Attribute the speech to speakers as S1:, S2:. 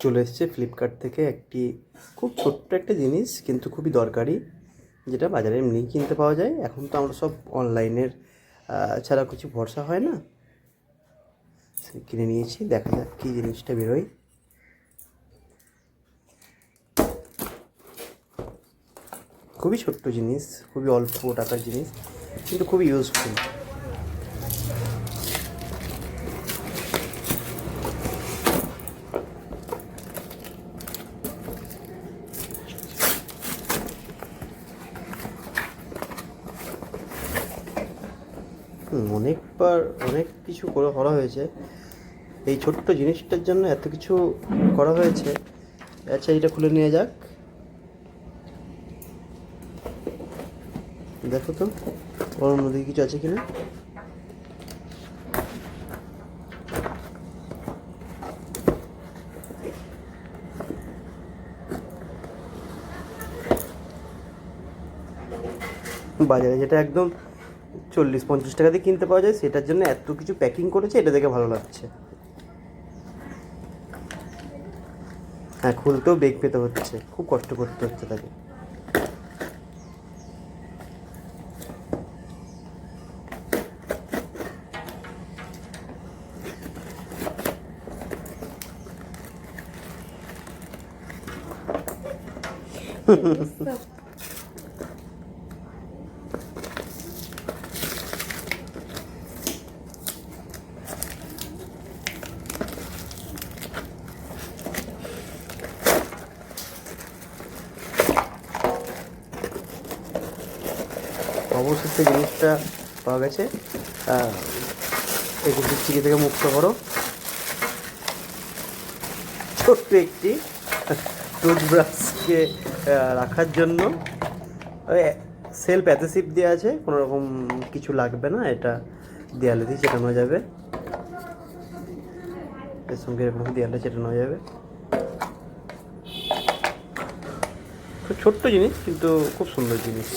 S1: চলে এসেছে ফ্লিপকার্ট থেকে একটি খুব ছোট্ট একটা জিনিস, কিন্তু খুবই দরকারি, যেটা বাজারে এমনি কিনতে পাওয়া যায়। এখন তো আমরা সব অনলাইনের ছাড়া কিছু ভরসা হয় না। কিনে নিয়েছি, দেখা যাক কী জিনিসটা বেরোয়। খুবই ছোট্ট জিনিস, খুবই অল্প টাকার জিনিস, কিন্তু খুবই ইউজফুল। অনেকবার অনেক কিছু করা হয়েছে, এই ছোট্ট জিনিসটার জন্য এত কিছু করা হয়েছে। আচ্ছা, এটা খুলে নিয়ে যাক। দেখো তো ওর মধ্যে কিছু আছে কিনা। বাজারে যেটা একদম 40-50 টাকা দিয়ে কিনতে পাওয়া যায়, সেটার জন্য এত কিছু প্যাকিং করেছে, এটা দেখে ভালো লাগছে। হ্যাঁ, খুলতেও বেগ পেতে হচ্ছে, খুব কষ্ট করতে হচ্ছে তাকে। অবশেষে জিনিসটা পাওয়া গেছে। এই চিকি থেকে মুক্ত করো। ছোট্ট একটি টুথব্রাশকে রাখার জন্য সেলফ অ্যাডহেসিভ দেওয়া আছে, কোনো রকম কিছু লাগবে না, এটা দেয়ালে দিয়ে চেটানো যাবে। এর সঙ্গে এরকম দেয়ালে চেটানো যাবে। খুব ছোট্ট জিনিস, কিন্তু খুব সুন্দর জিনিস।